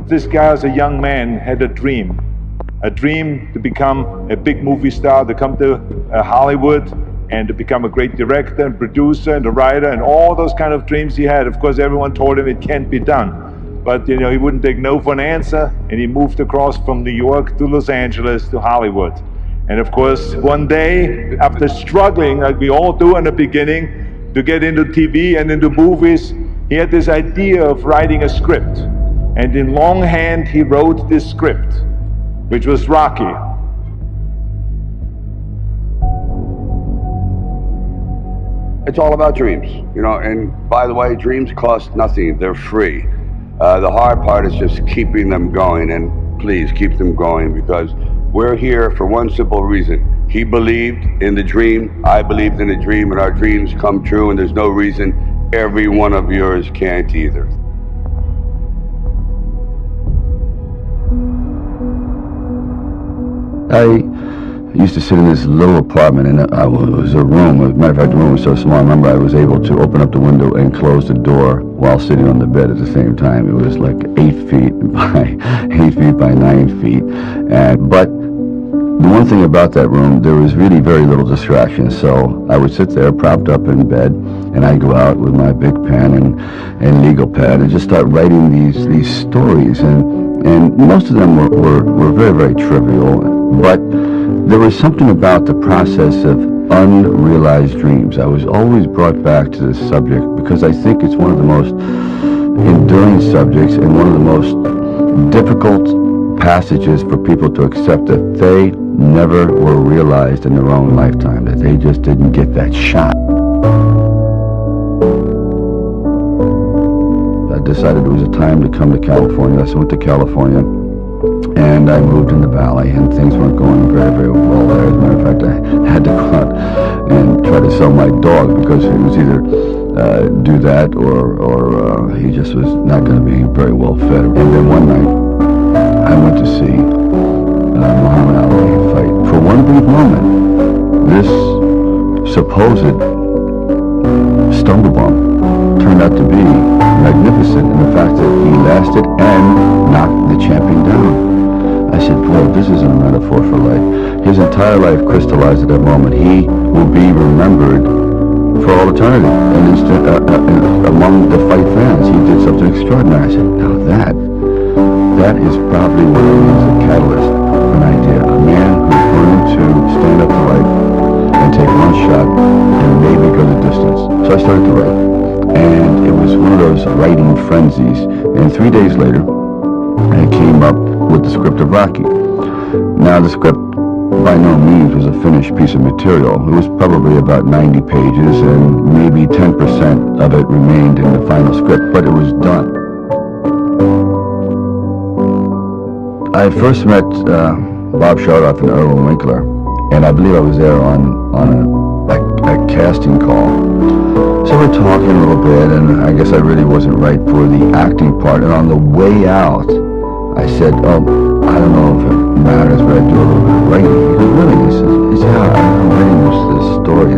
This guy as a young man had a dream to become a big movie star, to come to Hollywood and to become a great director and producer and a writer, and all those kind of dreams he had. Of course, everyone told him it can't be done. But he wouldn't take no for an answer, and he moved across from New York to Los Angeles to Hollywood. And of course, one day, after struggling, like we all do in the beginning, to get into TV and into movies, he had this idea of writing a script. And in longhand, he wrote this script, which was Rocky. It's all about dreams, and by the way, dreams cost nothing. They're free. The hard part is just keeping them going, and please keep them going, because we're here for one simple reason. He believed in the dream, I believed in the dream, and our dreams come true, and there's no reason every one of yours can't either. I used to sit in this little apartment, and it was a room. As a matter of fact, the room was so small, I remember I was able to open up the window and close the door while sitting on the bed at the same time. It was like 8 feet by 8 feet by 9 feet. But the one thing about that room, there was really very little distraction. So I would sit there propped up in bed, and I'd go out with my big pen and legal pad and just start writing these stories. And most of them were very, very trivial. But there was something about the process of unrealized dreams. I was always brought back to this subject because I think it's one of the most enduring subjects and one of the most difficult passages for people to accept, that they never were realized in their own lifetime, that they just didn't get that shot. I decided it was a time to come to California, so I went to California. And I moved in the valley, and things weren't going very, very well there. As a matter of fact, I had to go out and try to sell my dog because it was either do that or he just was not going to be very well fed. And then one night, I went to see Muhammad Ali fight. For one brief moment, this supposed stumble bump turned out to be magnificent in the fact that he lasted and knocked the champion down. I said, boy, this isn't a metaphor for life. His entire life crystallized at that moment. He will be remembered for all eternity. And among the fight fans, he did something extraordinary. I said, now that is probably what is a catalyst for an idea. A man who's willing to stand up to life and take one shot and maybe go the distance. So I started to write. And it was one of those writing frenzies. And 3 days later, I came up with the script of Rocky. Now, the script by no means was a finished piece of material. It was probably about 90 pages, and maybe 10% of it remained in the final script, but it was done. I first met Bob Shardoff and Erwin Winkler, and I believe I was there on a casting call. So we're talking a little bit, and I guess I really wasn't right for the acting part. And on the way out, I said, I don't know if it matters, but I do a little bit of writing. He goes, really? He said, yeah, I'm writing this story.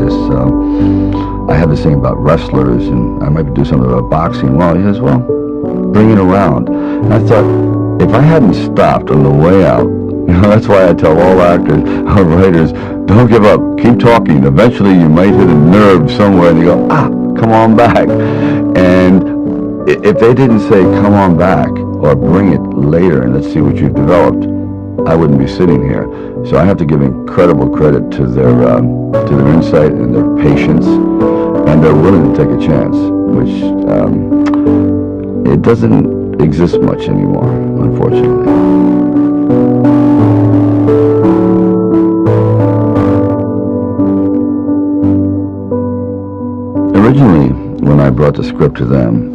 I have this thing about wrestlers, and I might do something about boxing. Well, he says, well, bring it around. And I thought, if I hadn't stopped on the way out, that's why I tell all actors or writers, don't give up, keep talking. Eventually you might hit a nerve somewhere and you go, come on back. And if they didn't say, come on back, or bring it later and let's see what you've developed, I wouldn't be sitting here. So I have to give incredible credit to their insight and their patience, and they're willing to take a chance, which it doesn't exist much anymore, unfortunately. Originally, when I brought the script to them,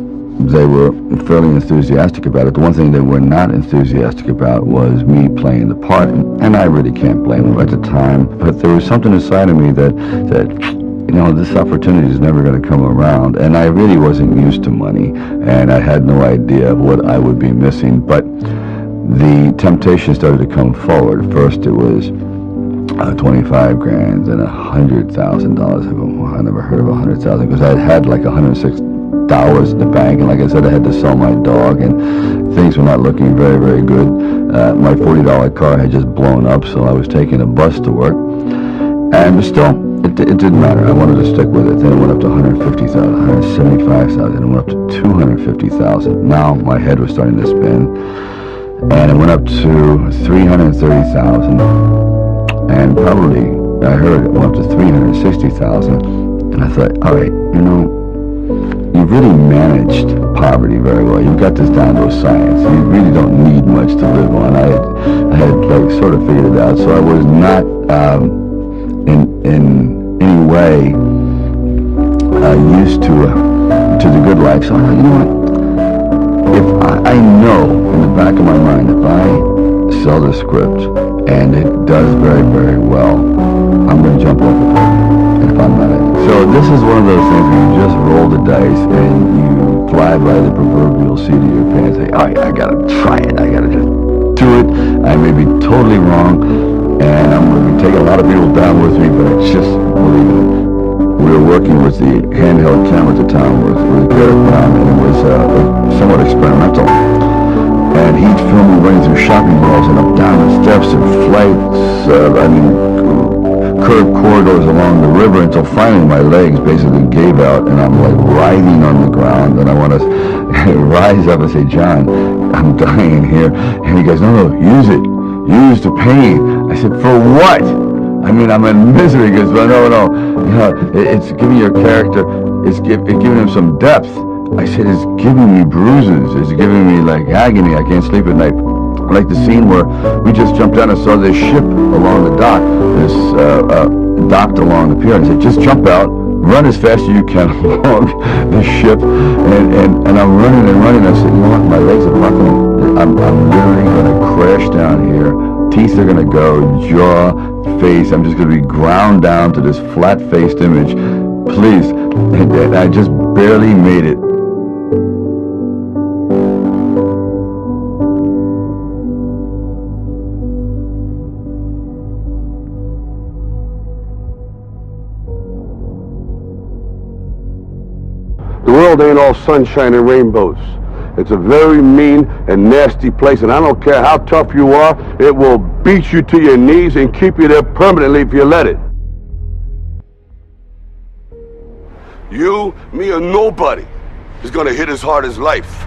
they were fairly enthusiastic about it. The one thing they were not enthusiastic about was me playing the part, and I really can't blame them at the time. But there was something inside of me that said, this opportunity is never going to come around. And I really wasn't used to money, and I had no idea of what I would be missing. But the temptation started to come forward. First, it was 25 grand and $100,000. I never heard of 100,000 because I had like 106 dollars in the bank, and like I said, I had to sell my dog, and things were not looking very, very good. My $40 car had just blown up, so I was taking a bus to work, and still, it didn't matter. I wanted to stick with it. Then it went up to 150,000, 175,000, it went up to 250,000. Now my head was starting to spin, and it went up to 330,000, and probably I heard it went up to 360,000, and I thought, all right, you know, you've really managed poverty very well. You've got this down to a science. You really don't need much to live on. I had like sort of figured it out, so I was not in any way used to the good life. So I thought, you know what? If I know in the back of my mind, if I sell the script and it does very, very well, I'm going to jump overboard. And if I'm not it. So this is one of those things where you just roll the dice and you fly by the proverbial seat of your pants. Say, oh yeah, I got to try it. I got to just do it. I may be totally wrong, and I'm going to be taking a lot of people down with me, but I just believe in it. We were working with the handheld camera at the time with Karrak, and it was somewhat experimental. And he'd film me running through shopping malls and up down the steps and flights, curved corridors along the river until finally my legs basically gave out and I'm like writhing on the ground, and I want to rise up and say, John, I'm dying here. And he goes, no, use it. Use the pain. I said, for what? I mean, I'm in misery. He goes, well, no. You know, it's giving your character, it's giving him some depth. I said, it's giving me bruises. It's giving me like agony. I can't sleep at night. Like the scene where we just jumped down and saw this ship along the dock, this docked along the pier, and I said, just jump out, run as fast as you can along the ship, and I'm running and running. I said, you know what, my legs are buckling. I'm literally going to crash down here. Teeth are going to go, jaw, face. I'm just going to be ground down to this flat-faced image. Please. And I just barely made it. The world ain't all sunshine and rainbows. It's a very mean and nasty place, and I don't care how tough you are, it will beat you to your knees and keep you there permanently if you let it. You, me, or nobody is gonna hit as hard as life.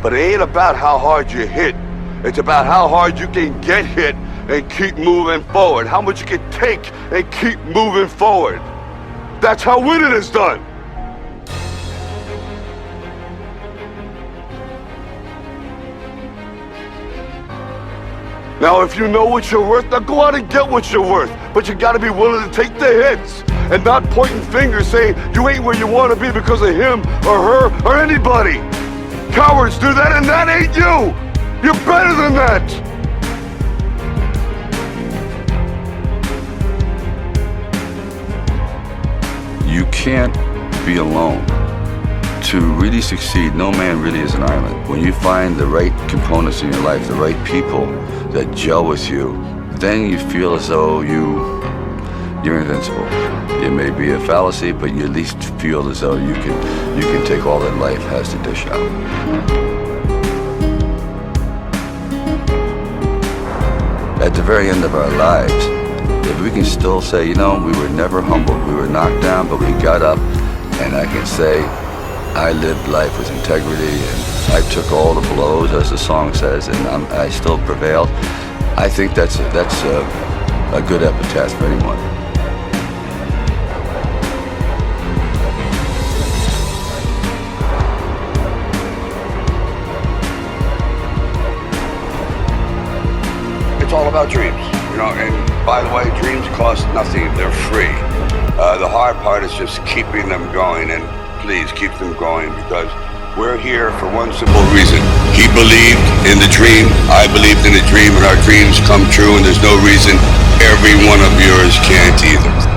But it ain't about how hard you hit. It's about how hard you can get hit and keep moving forward. How much you can take and keep moving forward. That's how winning is done. Now, if you know what you're worth, now go out and get what you're worth. But you gotta be willing to take the hits and not pointing fingers saying you ain't where you want to be because of him or her or anybody. Cowards do that, and that ain't you. You're better than that. You can't be alone. To really succeed, no man really is an island. When you find the right components in your life, the right people that gel with you, then you feel as though you're invincible. It may be a fallacy, but you at least feel as though you can take all that life has to dish out. At the very end of our lives, if we can still say, you know, we were never humbled, we were knocked down, but we got up, and I can say, I lived life with integrity, and I took all the blows, as the song says, and I still prevailed. I think that's a good epitaph for anyone. It's all about dreams, you know, and by the way, dreams cost nothing, they're free. The hard part is just keeping them going, and please keep them going, because we're here for one simple reason. He believed in the dream, I believed in the dream, and our dreams come true, and there's no reason every one of yours can't either.